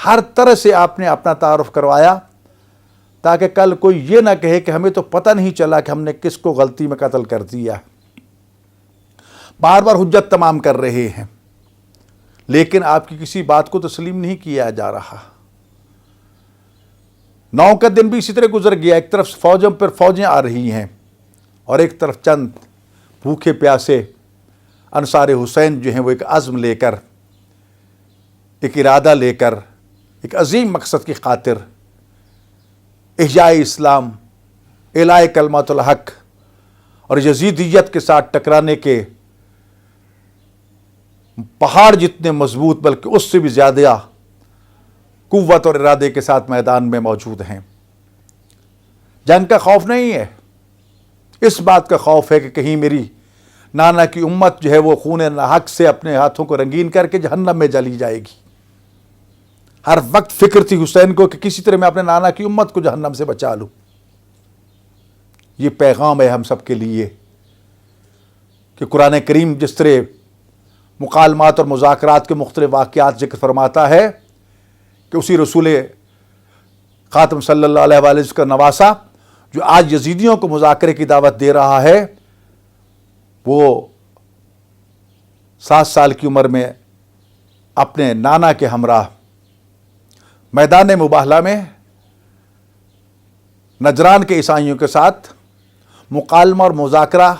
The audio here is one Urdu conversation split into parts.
ہر طرح سے آپ نے اپنا تعارف کروایا تاکہ کل کوئی یہ نہ کہے کہ ہمیں تو پتہ نہیں چلا کہ ہم نے کس کو غلطی میں قتل کر دیا. بار بار حجت تمام کر رہے ہیں لیکن آپ کی کسی بات کو تسلیم نہیں کیا جا رہا. 9 کا دن بھی اسی طرح گزر گیا. ایک طرف فوجوں پر فوجیں آ رہی ہیں اور ایک طرف چند بھوکے پیاسے انصار حسین جو ہیں وہ ایک عزم لے کر، ایک ارادہ لے کر، ایک عظیم مقصد کی خاطر احیاء اسلام، اعلاء کلمۃ الحق اور یزیدیت کے ساتھ ٹکرانے کے پہاڑ جتنے مضبوط بلکہ اس سے بھی زیادہ قوت اور ارادے کے ساتھ میدان میں موجود ہیں. جنگ کا خوف نہیں ہے، اس بات کا خوف ہے کہ کہیں میری نانا کی امت جو ہے وہ خون ناحق سے اپنے ہاتھوں کو رنگین کر کے جہنم میں جلی جائے گی. ہر وقت فکر تھی حسین کو کہ کسی طرح میں اپنے نانا کی امت کو جہنم سے بچا لوں. یہ پیغام ہے ہم سب کے لیے کہ قرآن کریم جس طرح مکالمات اور مذاکرات کے مختلف واقعات ذکر فرماتا ہے کہ اسی رسول خاتم صلی اللہ علیہ وآلہ وسلم کا نواسا جو آج یزیدیوں کو مذاکرے کی دعوت دے رہا ہے، وہ 7 سال کی عمر میں اپنے نانا کے ہمراہ میدان مباہلہ میں نجران کے عیسائیوں کے ساتھ مکالمہ اور مذاکرہ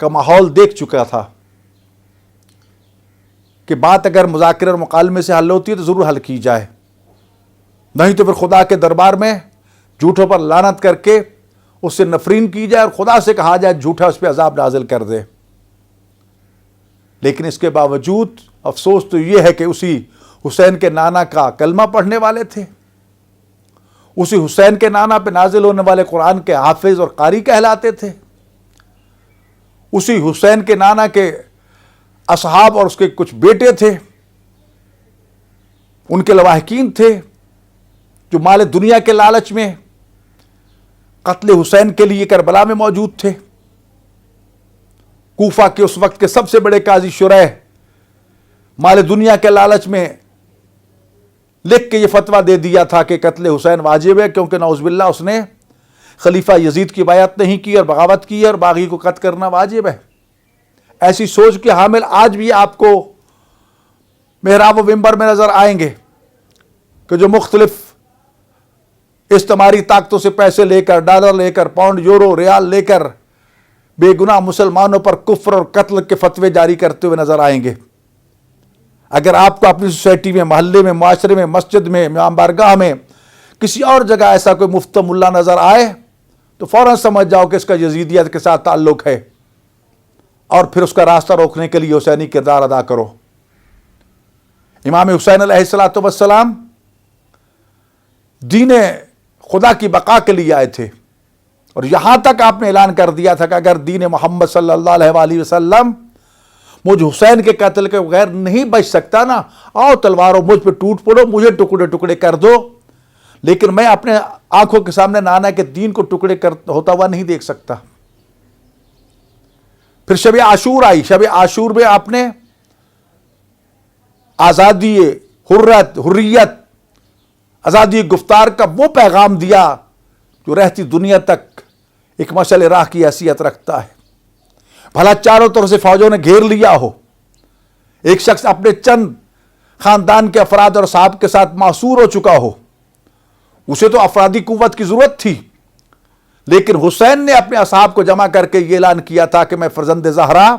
کا ماحول دیکھ چکا تھا کہ بات اگر مذاکرے اور مکالمے سے حل ہوتی ہے تو ضرور حل کی جائے، نہیں تو پھر خدا کے دربار میں جھوٹوں پر لعنت کر کے اس سے نفرین کی جائے اور خدا سے کہا جائے جھوٹا اس پہ عذاب نازل کر دے. لیکن اس کے باوجود افسوس تو یہ ہے کہ اسی حسین کے نانا کا کلمہ پڑھنے والے تھے، اسی حسین کے نانا پہ نازل ہونے والے قرآن کے حافظ اور قاری کہلاتے تھے، اسی حسین کے نانا کے اصحاب اور اس کے کچھ بیٹے تھے، ان کے لواحقین تھے جو مال دنیا کے لالچ میں قتل حسین کے لیے کربلا میں موجود تھے. کوفہ کے اس وقت کے سب سے بڑے قاضی شرح مال دنیا کے لالچ میں لکھ کے یہ فتویٰ دے دیا تھا کہ قتل حسین واجب ہے، کیونکہ نعوذ باللہ اس نے خلیفہ یزید کی بیعت نہیں کی اور بغاوت کی اور باغی کو قتل کرنا واجب ہے. ایسی سوچ کے حامل آج بھی آپ کو محراب و منبر میں نظر آئیں گے کہ جو مختلف استعماری طاقتوں سے پیسے لے کر، ڈالر لے کر، پاؤنڈ، یورو، ریال لے کر بے گناہ مسلمانوں پر کفر اور قتل کے فتوے جاری کرتے ہوئے نظر آئیں گے. اگر آپ کو اپنی سوسائٹی میں، محلے میں، معاشرے میں، مسجد میں، امام بارگاہ میں، کسی اور جگہ ایسا کوئی مفت ملا نظر آئے تو فوراً سمجھ جاؤ کہ اس کا یزیدیت کے ساتھ تعلق ہے اور پھر اس کا راستہ روکنے کے لیے حسینی کردار ادا کرو. امام حسین علیہ الصلوۃ والسلام دین خدا کی بقا کے لیے آئے تھے اور یہاں تک آپ نے اعلان کر دیا تھا کہ اگر دین محمد صلی اللہ علیہ وآلہ وسلم مجھ حسین کے قتل کے بغیر نہیں بچ سکتا نا، آؤ تلواروں مجھ پہ ٹوٹ پڑو، مجھے ٹکڑے ٹکڑے کر دو، لیکن میں اپنے آنکھوں کے سامنے نانا کے دین کو ٹکڑے ہوتا ہوا نہیں دیکھ سکتا. پھر شب عاشور آئی. شب عاشور میں آپ نے آزادی، حریت، آزادی گفتار کا وہ پیغام دیا جو رہتی دنیا تک ایک مشعل راہ کی حیثیت رکھتا ہے. بھلا چاروں طرف سے فوجوں نے گھیر لیا ہو، ایک شخص اپنے چند خاندان کے افراد اور صاحب کے ساتھ معصور ہو چکا ہو، اسے تو افرادی قوت کی ضرورت تھی، لیکن حسین نے اپنے اصحاب کو جمع کر کے یہ اعلان کیا تھا کہ میں فرزند زہرا،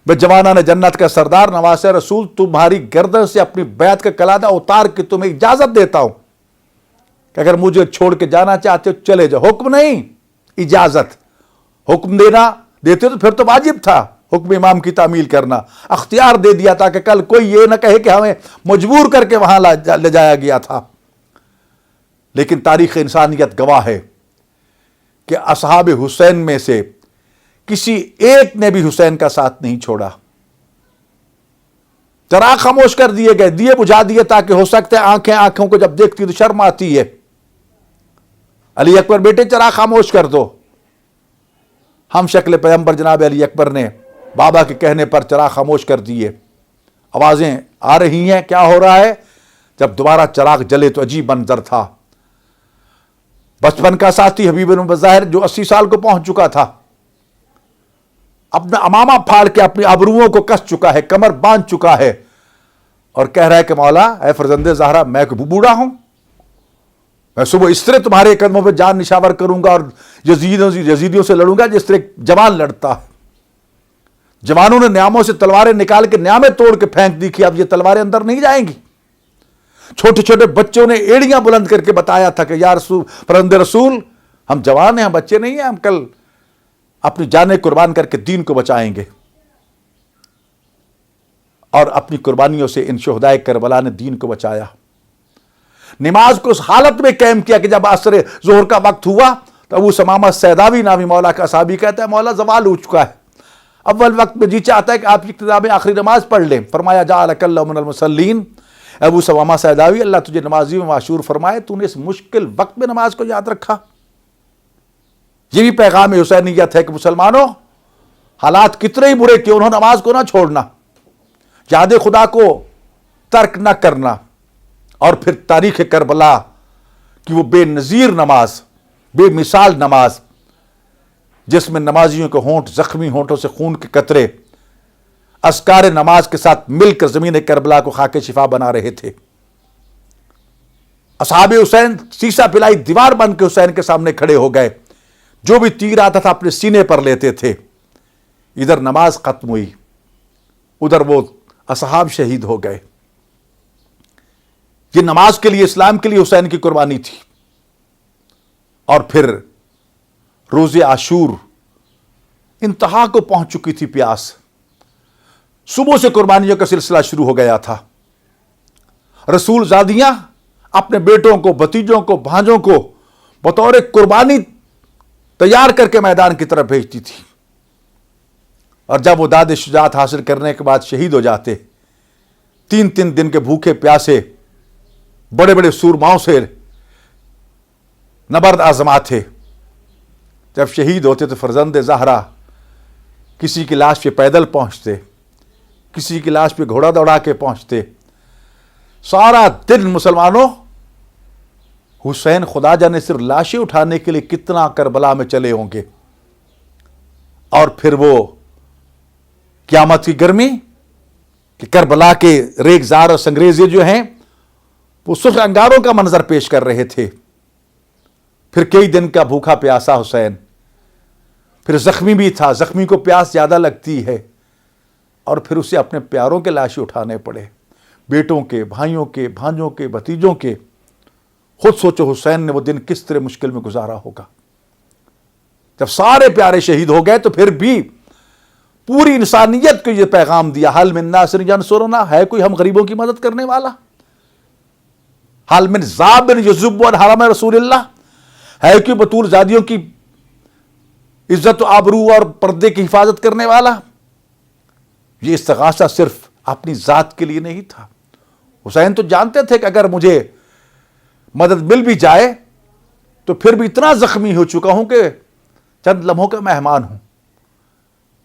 میں جوانان جنت کا سردار، نواس رسول، تمہاری گردن سے اپنی بیعت کا کلادہ اتار کے تمہیں اجازت دیتا ہوں کہ اگر مجھے چھوڑ کے جانا چاہتے ہو چلے جاؤ. حکم نہیں، اجازت. حکم دیتے تو پھر تو واجب تھا حکم امام کی تعمیل کرنا. اختیار دے دیا تھا کہ کل کوئی یہ نہ کہے کہ ہمیں مجبور کر کے وہاں لے جایا گیا تھا. لیکن تاریخ انسانیت گواہ ہے کہ اصحاب حسین میں سے کسی ایک نے بھی حسین کا ساتھ نہیں چھوڑا. چراغ خاموش کر دیے گئے، دیے بجھا دیے تاکہ ہو سکتا ہے آنکھیں آنکھوں کو جب دیکھتی تو شرم آتی ہے. علی اکبر بیٹے چراغ خاموش کر دو. ہم شکل پیغمبر جناب علی اکبر نے بابا کے کہنے پر چراغ خاموش کر دیے. آوازیں آ رہی ہیں، کیا ہو رہا ہے؟ جب دوبارہ چراغ جلے تو عجیب منظر تھا. بچپن کا ساتھی حبیب بن بظاہر جو 80 سال کو پہنچ چکا تھا, اپنا امامہ پھاڑ کے اپنی ابروؤں کو کس چکا ہے, کمر باندھ چکا ہے, اور کہہ رہا ہے کہ مولا اے فرزند زہرا, میں کوئی بوڑھا ہوں؟ میں صبح اس طرح تمہارے قدموں پہ جان نشاور کروں گا اور یزیدیوں سے لڑوں گا جس طرح ایک جوان لڑتا ہے. جوانوں نے نیاموں سے تلواریں نکال کے نیامیں توڑ کے پھینک دی کہ اب یہ تلواریں اندر نہیں جائیں گی. چھوٹے چھوٹے بچوں نے ایڑیاں بلند کر کے بتایا تھا کہ یا رسول, فرزند رسول, ہم جوان ہیں, ہم بچے نہیں ہیں, ہم کل اپنی جانیں قربان کر کے دین کو بچائیں گے. اور اپنی قربانیوں سے ان شہدائے کربلا نے دین کو بچایا. نماز کو اس حالت میں قائم کیا کہ جب عصر ظہر کا وقت ہوا تو ابو ثمامہ سیداوی نامی مولا کا صحابی کہتا ہے مولا زوال ہو چکا ہے, اول وقت میں جی چاہتا ہے کہ آپ کی ابتدا میں آخری نماز پڑھ لیں. فرمایا جعلک اللہ من المصلین, ابو ثمامہ سیداوی اللہ تجھے نمازی میں معشور فرمائے, تو نے اس مشکل وقت میں نماز کو یاد رکھا. یہ بھی پیغام حسینیت ہے کہ مسلمانوں, حالات کتنے ہی برے کیوں ہو, نماز کو نہ چھوڑنا, یاد خدا کو ترک نہ کرنا. اور پھر تاریخ کربلا کی وہ بے نظیر نماز, بے مثال نماز, جس میں نمازیوں کے ہونٹ زخمی ہونٹوں سے خون کے قطرے اذکار نماز کے ساتھ مل کر زمین کربلا کو خاک شفا بنا رہے تھے. اصحاب حسین سیسا پلائی دیوار بن کے حسین کے سامنے کھڑے ہو گئے, جو بھی تیر آتا تھا اپنے سینے پر لیتے تھے. ادھر نماز ختم ہوئی, ادھر وہ اصحاب شہید ہو گئے. یہ نماز کے لیے, اسلام کے لیے حسین کی قربانی تھی. اور پھر روز عاشور انتہا کو پہنچ چکی تھی پیاس. صبح سے قربانیوں کا سلسلہ شروع ہو گیا تھا. رسول زادیاں اپنے بیٹوں کو, بھتیجوں کو, بھانجوں کو بطور قربانی تیار کر کے میدان کی طرف بھیجتی تھی. اور جب وہ داد شجاعت حاصل کرنے کے بعد شہید ہو جاتے, 3 دن کے بھوکے پیاسے بڑے بڑے سورماؤں سے نبرد آزما تھے, جب شہید ہوتے تو فرزند زہرا کسی کی لاش پہ پیدل پہنچتے, کسی کی لاش پہ گھوڑا دوڑا کے پہنچتے. سارا دن مسلمانوں, حسین خدا جانے صرف لاشیں اٹھانے کے لیے کتنا کربلا میں چلے ہوں گے. اور پھر وہ قیامت کی گرمی کہ کربلا کے ریگزار اور سنگریزے جو ہیں وہ سرخ انگاروں کا منظر پیش کر رہے تھے. پھر کئی دن کا بھوکا پیاسا حسین, پھر زخمی بھی تھا, زخمی کو پیاس زیادہ لگتی ہے, اور پھر اسے اپنے پیاروں کے لاشیں اٹھانے پڑے, بیٹوں کے, بھائیوں کے, بھانجوں کے, بھتیجوں کے. خود سوچو حسین نے وہ دن کس طرح مشکل میں گزارا ہوگا. جب سارے پیارے شہید ہو گئے تو پھر بھی پوری انسانیت کو یہ پیغام دیا, حل من ناصر ینصرنا, ہے کوئی ہم غریبوں کی مدد کرنے والا؟ حل من ذاب یذب عن حرم رسول اللہ, ہے کوئی بطور زادیوں کی عزت و آبرو اور پردے کی حفاظت کرنے والا؟ یہ استغاثہ صرف اپنی ذات کے لیے نہیں تھا. حسین تو جانتے تھے کہ اگر مجھے مدد مل بھی جائے تو پھر بھی اتنا زخمی ہو چکا ہوں کہ چند لمحوں کا مہمان ہوں.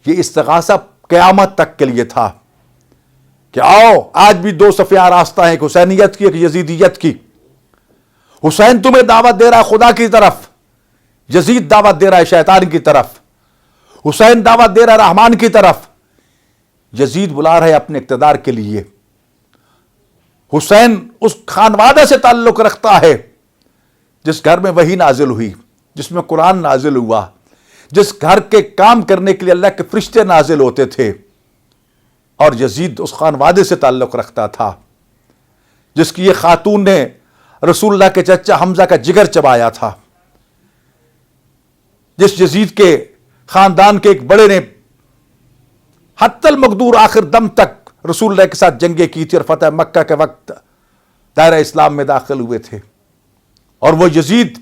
یہ استغاثہ قیامت تک کے لیے تھا کہ آؤ, آج بھی 2 صفیں راستہ ہیں, ایک حسینیت کی, ایک یزیدیت کی. حسین تمہیں دعوت دے رہا ہے خدا کی طرف, یزید دعوت دے رہا ہے شیطان کی طرف. حسین دعوت دے رہا ہے رحمان کی طرف, یزید بلا رہا ہے اپنے اقتدار کے لیے. حسین اس خانوادہ سے تعلق رکھتا ہے جس گھر میں وحی نازل ہوئی, جس میں قرآن نازل ہوا, جس گھر کے کام کرنے کے لیے اللہ کے فرشتے نازل ہوتے تھے. اور یزید اس خانوادے سے تعلق رکھتا تھا جس کی یہ خاتون نے رسول اللہ کے چچا حمزہ کا جگر چبایا تھا, جس یزید کے خاندان کے ایک بڑے نے حتی المقدور آخر دم تک رسول اللہ کے ساتھ جنگیں کی تھی اور فتح مکہ کے وقت دائرہ اسلام میں داخل ہوئے تھے. اور وہ یزید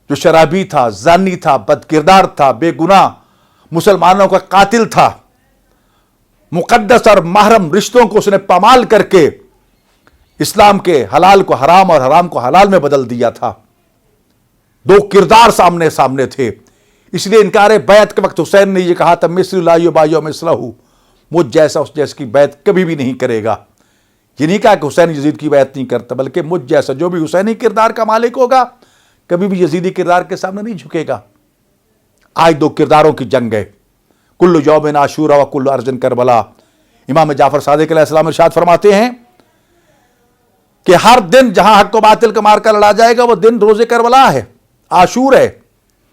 جو شرابی تھا, زانی تھا, بد کردار تھا, بے گناہ مسلمانوں کا قاتل تھا, مقدس اور محرم رشتوں کو اس نے پامال کر کے اسلام کے حلال کو حرام اور حرام کو حلال میں بدل دیا تھا. 2 کردار سامنے سامنے تھے. اس لیے انکار بیعت کے وقت حسین نے یہ کہا تھا, مثل لا یبایع مثلہ, مجھ جیسا اس جیس کی بیعت کبھی بھی نہیں کرے گا. یہ نہیں کہا کہ حسین یزید کی بیعت نہیں کرتا، بلکہ مجھ جیسا جو بھی حسینی کردار کا مالک ہوگا کبھی بھی یزیدی کردار کے سامنے نہیں جھکے گا۔ آج دو کرداروں کی جنگ ہے، کل یوم عاشورا و کل ارض کربلا۔ امام جعفر صادق علیہ السلام ارشاد فرماتے ہیں کہ ہر دن جہاں حق و باطل کا مارکا لڑا جائے گا وہ دن روز کربلا ہے، عاشور ہے۔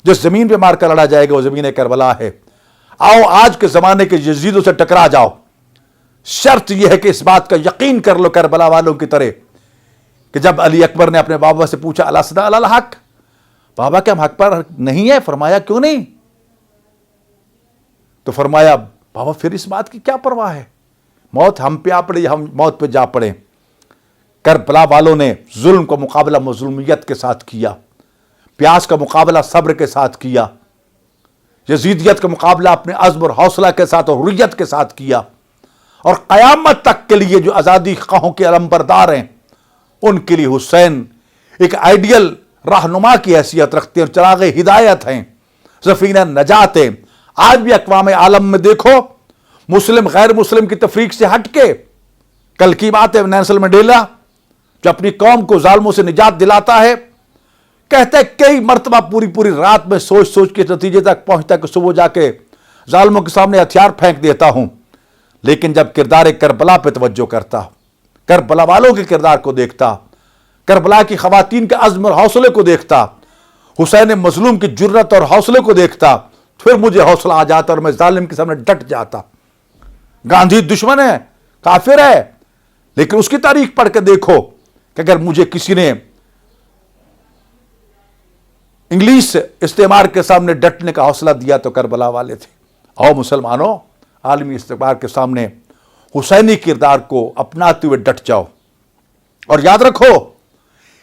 جس زمین پہ مارکا لڑا جائے گا وہ زمین کربلا ہے۔ آؤ آج کے زمانے کے یزیدوں سے ٹکرا جاؤ، شرط یہ ہے کہ اس بات کا یقین کر لو کربلا والوں کی طرح کہ جب علی اکبر نے اپنے بابا سے پوچھا الاسنا علی الحق، بابا کیا ہم حق پر نہیں ہے؟ فرمایا کیوں نہیں؟ تو فرمایا بابا پھر اس بات کی کیا پرواہ ہے، موت ہم پہ آ پڑے یا ہم موت پہ جا پڑے۔ کربلا والوں نے ظلم کا مقابلہ مظلومیت کے ساتھ کیا، پیاس کا مقابلہ صبر کے ساتھ کیا، یزیدیت کا مقابلہ اپنے عزم اور حوصلہ کے ساتھ اور حریت کے ساتھ کیا، اور قیامت تک کے لیے جو آزادی خواہوں کے علمبردار ہیں ان کے لیے حسین ایک آئیڈیل رہنما کی حیثیت رکھتے ہیں، چراغ ہدایت ہیں، سفینہ نجات ہیں۔ آج بھی اقوام عالم میں دیکھو، مسلم غیر مسلم کی تفریق سے ہٹ کے، کل کی بات ہے نیلسن منڈیلا جو اپنی قوم کو ظالموں سے نجات دلاتا ہے، کہتا ہے کئی مرتبہ پوری رات میں سوچ سوچ کے نتیجے تک پہنچتا کہ صبح جا کے ظالموں کے سامنے ہتھیار پھینک دیتا ہوں، لیکن جب کردار کربلا پہ توجہ کرتا، کربلا والوں کے کردار کو دیکھتا، کربلا کی خواتین کے عزم اور حوصلے کو دیکھتا، حسین مظلوم کی جرت اور حوصلے کو دیکھتا، پھر مجھے حوصلہ آ جاتا اور میں ظالم کے سامنے ڈٹ جاتا۔ گاندھی دشمن ہے، کافر ہے، لیکن اس کی تاریخ پڑھ کے دیکھو کہ اگر مجھے کسی نے انگلش استعمار کے سامنے ڈٹنے کا حوصلہ دیا تو کربلا والے تھے۔ آؤ مسلمانوں، عالمی استعمار کے سامنے حسینی کردار کو اپناتے ہوئے ڈٹ جاؤ، اور یاد رکھو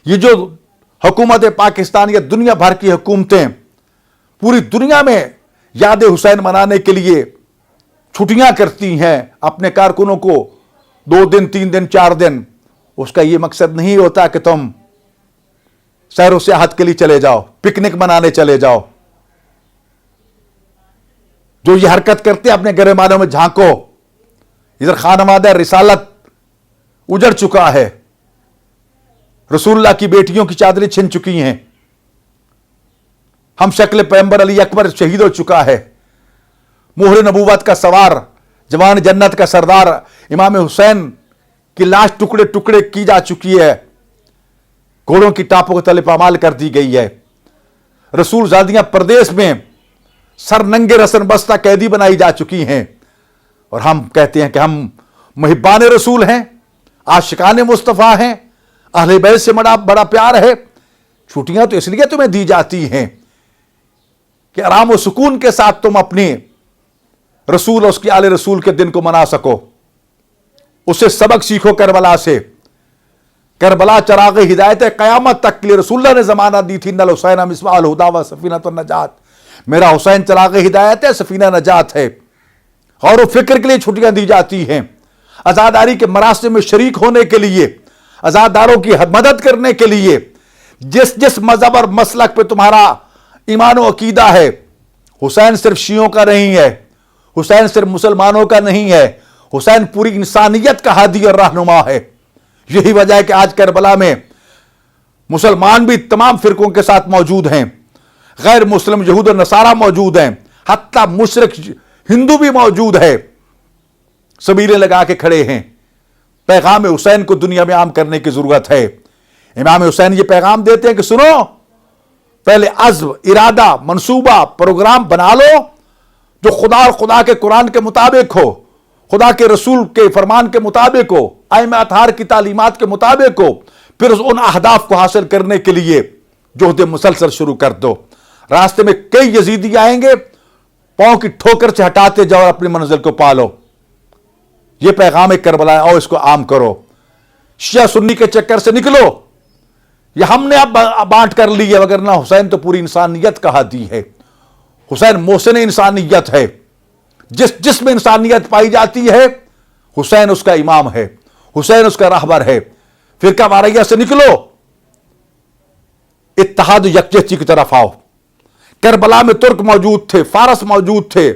یہ جو حکومت پاکستان یا دنیا بھر کی حکومتیں پوری دنیا میں یاد حسین منانے کے لیے چھٹیاں کرتی ہیں اپنے کارکنوں کو 2 دن 3 دن 4 دن، اس کا یہ مقصد نہیں ہوتا کہ تم سیر و سیاحت کے لیے چلے جاؤ، پکنک منانے چلے جاؤ۔ جو یہ حرکت کرتے اپنے گریبانوں میں جھانکو، ادھر خانوادہ رسالت اجڑ چکا ہے، رسول اللہ کی بیٹیوں کی چادریں چھن چکی ہیں، ہم شکل پیغمبر علی اکبر شہید ہو چکا ہے، مہر نبوت کا سوار جوان جنت کا سردار امام حسین کی لاش ٹکڑے ٹکڑے کی جا چکی ہے، گھوڑوں کی ٹاپوں کے تلے پامال کر دی گئی ہے، رسول زادیاں پردیس میں سر ننگے رسن بستہ قیدی بنائی جا چکی ہیں، اور ہم کہتے ہیں کہ ہم محبان رسول ہیں، عاشقان مصطفیٰ ہیں، اہل بیت سے بڑا پیار ہے۔ چھٹیاں تو اس لیے تمہیں دی جاتی ہیں کہ آرام و سکون کے ساتھ تم اپنی رسول اور اس کی آل رسول کے دن کو منا سکو، اس سے سبق سیکھو کربلا سے۔ کربلا چراغ ہدایت ہے قیامت تک کے لیے، رسول اللہ نے ضمانت دی تھی ان الحسین مصباح الہدی و سفینۃ النجات، میرا حسین چراغ ہدایت ہے، سفینہ نجات ہے۔ غور و فکر کے لیے چھٹیاں دی جاتی ہیں، عزاداری کے مراسم میں شریک ہونے کے لیے، عزاداروں کی مدد کرنے کے لیے۔ جس مذہب اور مسلک پہ تمہارا ایمان و عقیدہ ہے، حسین صرف شیعوں کا نہیں ہے، حسین صرف مسلمانوں کا نہیں ہے، حسین پوری انسانیت کا ہادی اور رہنما ہے۔ یہی وجہ ہے کہ آج کربلا میں مسلمان بھی تمام فرقوں کے ساتھ موجود ہیں، غیر مسلم یہود و نصارہ موجود ہیں، حتیٰ مشرک ہندو بھی موجود ہے، سبیلیں لگا کے کھڑے ہیں۔ پیغام حسین کو دنیا میں عام کرنے کی ضرورت ہے۔ امام حسین یہ پیغام دیتے ہیں کہ سنو، پہلے عزم، ارادہ، منصوبہ، پروگرام بنا لو جو خدا اور خدا کے قرآن کے مطابق ہو، خدا کے رسول کے فرمان کے مطابق ہو، ائمہ اطہار کی تعلیمات کے مطابق ہو، پھر ان اہداف کو حاصل کرنے کے لیے جہد مسلسل شروع کر دو۔ راستے میں کئی یزیدی آئیں گے، پاؤں کی ٹھوکر سے ہٹاتے جاؤ اور اپنی منزل کو پالو۔ یہ پیغام کربلا ہے، اور اس کو عام کرو۔ شیعہ سنی کے چکر سے نکلو، یہ ہم نے اب بانٹ کر لی ہے، وگرنہ حسین تو پوری انسانیت کا ہادی ہے، حسین محسن انسانیت ہے۔ جس میں انسانیت پائی جاتی ہے حسین اس کا امام ہے، حسین اس کا راہبر ہے۔ فرقہ واریہ سے نکلو، اتحاد و یکجہتی کی طرف آؤ۔ کربلا میں ترک موجود تھے، فارس موجود تھے،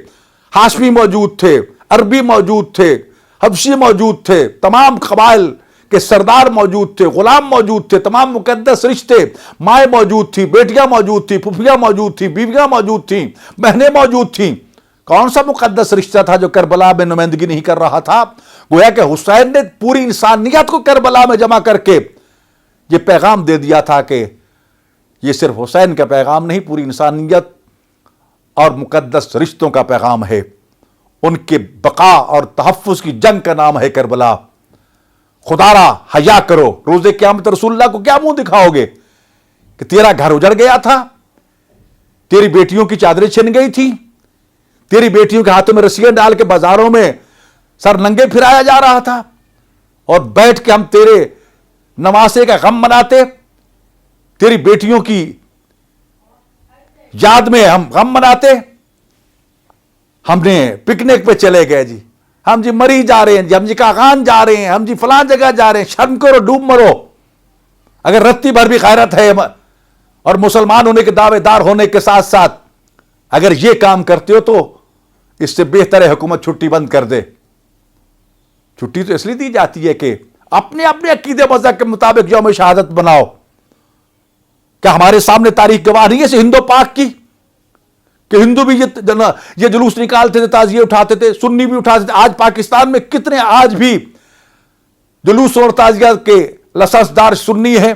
ہاشمی موجود تھے، عربی موجود تھے، حبشی موجود تھے، تمام قبائل کے سردار موجود تھے، غلام موجود تھے، تمام مقدس رشتے، مائیں موجود تھی، بیٹیاں موجود تھی، پھوپھیاں موجود تھی، بیویاں موجود تھیں، بہنیں موجود تھیں۔ کون سا مقدس رشتہ تھا جو کربلا میں نمائندگی نہیں کر رہا تھا؟ گویا کہ حسین نے پوری انسانیت کو کربلا میں جمع کر کے یہ پیغام دے دیا تھا کہ یہ صرف حسین کا پیغام نہیں، پوری انسانیت اور مقدس رشتوں کا پیغام ہے۔ ان کے بقا اور تحفظ کی جنگ کا نام ہے کربلا۔ خدا را حیا کرو، روز قیامت رسول اللہ کو کیا منہ دکھاؤ گے کہ تیرا گھر اجڑ گیا تھا، تیری بیٹیوں کی چادریں چھن گئی تھی، تیری بیٹیوں کے ہاتھوں میں رسیاں ڈال کے بازاروں میں سر ننگے پھرایا جا رہا تھا، اور بیٹھ کے ہم تیرے نواسے کا غم مناتے، تیری بیٹیوں کی یاد میں ہم غم مناتے، ہم نے پکنک پہ چلے گئے جی، ہم جی مری جا رہے ہیں جی، ہم جی کاغان جا رہے ہیں، ہم جی فلاں جگہ جا رہے ہیں، شرم کرو ڈوب مرو۔ اگر رتی بھر بھی غیرت ہے اور مسلمان ہونے کے دعوے دار ہونے کے ساتھ ساتھ اگر یہ کام کرتے ہو تو اس سے بہتر ہے حکومت چھٹی بند کر دے۔ چھٹی تو اس لیے دی جاتی ہے کہ اپنے اپنے عقیدے مذہب کے مطابق یوم شہادت بناؤ۔ کیا ہمارے سامنے تاریخ گواہ نہیں ہے اسے ہندو پاک کی کہ ہندو بھی یہ جلوس نکالتے تھے، تعزیے اٹھاتے تھے، سنی بھی اٹھاتے تھے؟ آج پاکستان میں کتنے آج بھی جلوس اور تعزیہ کے لسعدار سنی ہیں۔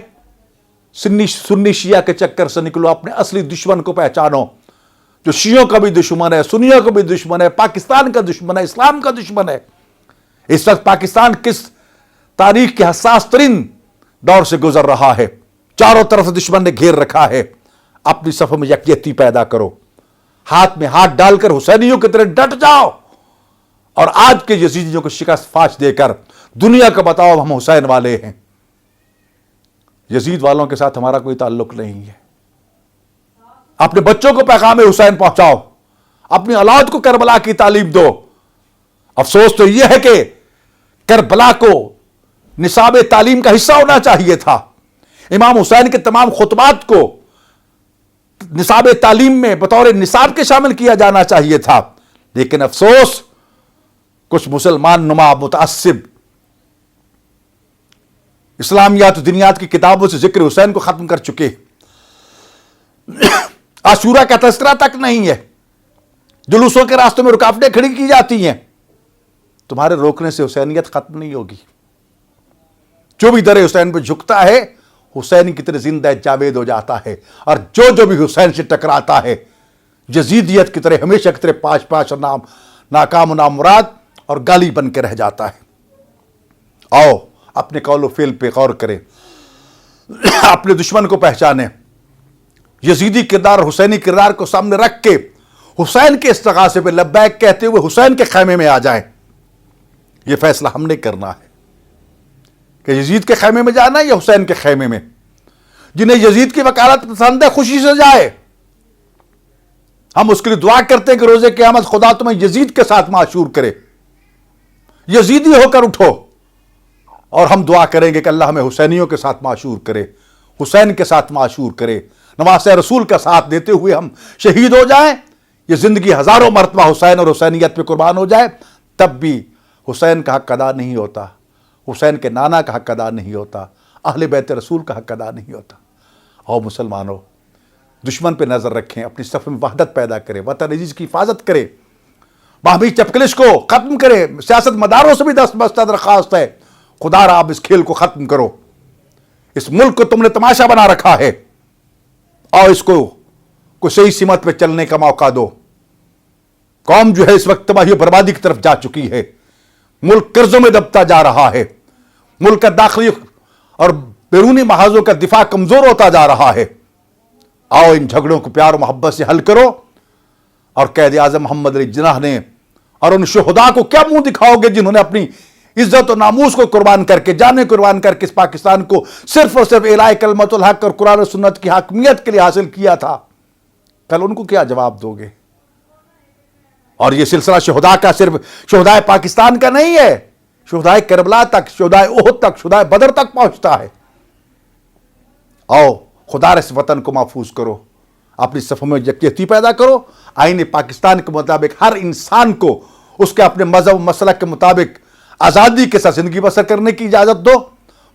سنی شیعہ کے چکر سے نکلو، اپنے اصلی دشمن کو پہچانو، جو شیعوں کا بھی دشمن ہے، سنیوں کا بھی دشمن ہے، پاکستان کا دشمن ہے، اسلام کا دشمن ہے۔ اس وقت پاکستان کس تاریخ کے حساس ترین دور سے گزر رہا ہے، چاروں طرف سے دشمن نے گھیر رکھا ہے۔ اپنی صفوں میں یکجہتی پیدا کرو، ہاتھ میں ہاتھ ڈال کر حسینیوں کی طرح ڈٹ جاؤ، اور آج کے یزیدیوں کو شکست فاش دے کر دنیا کو بتاؤ ہم حسین والے ہیں۔ یزید والوں کے ساتھ ہمارا کوئی تعلق نہیں ہے۔ اپنے بچوں کو پیغام حسین پہنچاؤ، اپنی اولاد کو کربلا کی تعلیم دو۔ افسوس تو یہ ہے کہ کربلا کو نصاب تعلیم کا حصہ ہونا چاہیے تھا، امام حسین کے تمام خطبات کو نصاب تعلیم میں بطور نصاب کے شامل کیا جانا چاہیے تھا، لیکن افسوس کچھ مسلمان نما متعصب اسلامیات و دینیات کی کتابوں سے ذکر حسین کو ختم کر چکے، عاشورہ کا تذکرہ تک نہیں ہے، جلوسوں کے راستوں میں رکاوٹیں کھڑی کی جاتی ہیں۔ تمہارے روکنے سے حسینیت ختم نہیں ہوگی۔ جو بھی در حسین پہ جھکتا ہے حسین کی طرح زندہ جاوید ہو جاتا ہے، اور جو بھی حسین سے ٹکراتا ہے یزیدیت کی طرح ہمیشہ کی طرح پاش پاش اور ناکام و نامراد اور گالی بن کے رہ جاتا ہے۔ آؤ اپنے قول و فعل پہ غور کریں، اپنے دشمن کو پہچانیں، یزیدی کردار اور حسینی کردار کو سامنے رکھ کے حسین کے استغاثے پہ لبیک کہتے ہوئے حسین کے خیمے میں آ جائیں۔ یہ فیصلہ ہم نے کرنا ہے کہ یزید کے خیمے میں جانا ہے یا حسین کے خیمے میں۔ جنہیں یزید کی وکالت پسند ہے خوشی سے جائے، ہم اس کے لیے دعا کرتے ہیں کہ روز قیامت خدا تمہیں یزید کے ساتھ معشور کرے، یزیدی ہو کر اٹھو، اور ہم دعا کریں گے کہ اللہ ہمیں حسینیوں کے ساتھ معشور کرے، حسین کے ساتھ معشور کرے، نواسۂ رسول کا ساتھ دیتے ہوئے ہم شہید ہو جائیں، یہ زندگی ہزاروں مرتبہ حسین اور حسینیت پہ قربان ہو جائے، تب بھی حسین کا حق ادا نہیں ہوتا، حسین کے نانا کا حق ادا نہیں ہوتا، اہل بیت رسول کا حق ادا نہیں ہوتا۔ اور مسلمانوں دشمن پہ نظر رکھیں، اپنی صف میں وحدت پیدا کریں، وطن عزیز کی حفاظت کریں، باہمی چپکلش کو ختم کریں۔ سیاست مداروں سے بھی دست بستہ درخواست ہے، خدا را آپ اس کھیل کو ختم کرو۔ اس ملک کو تم نے تماشا بنا رکھا ہے، اور اس کو کوئی صحیح سمت پہ چلنے کا موقع دو۔ قوم جو ہے اس وقت تباہی و بربادی کی طرف جا چکی ہے، ملک قرضوں میں دبتا جا رہا ہے، ملک کا داخلی اور بیرونی محاذوں کا دفاع کمزور ہوتا جا رہا ہے۔ آؤ ان جھگڑوں کو پیار و محبت سے حل کرو، اور قائد اعظم محمد علی جناح نے اور ان شہداء کو کیا منہ دکھاؤ گے جنہوں نے اپنی عزت و ناموس کو قربان کر کے، جانیں قربان کر کے اس پاکستان کو صرف اور صرف اعلاء کلمت الحق اور قرآن و سنت کی حاکمیت کے لیے حاصل کیا تھا؟ کل ان کو کیا جواب دو گے؟ اور یہ سلسلہ شہداء کا صرف شہداء پاکستان کا نہیں ہے، شہداء کربلا تک، شہداء احد تک، شہداء بدر تک پہنچتا ہے۔ آؤ خدا اس وطن کو محفوظ کرو، اپنی صفوں میں یکجہتی پیدا کرو، آئین پاکستان کے مطابق ہر انسان کو اس کے اپنے مذہب و مسلک کے مطابق آزادی کے ساتھ زندگی بسر کرنے کی اجازت دو،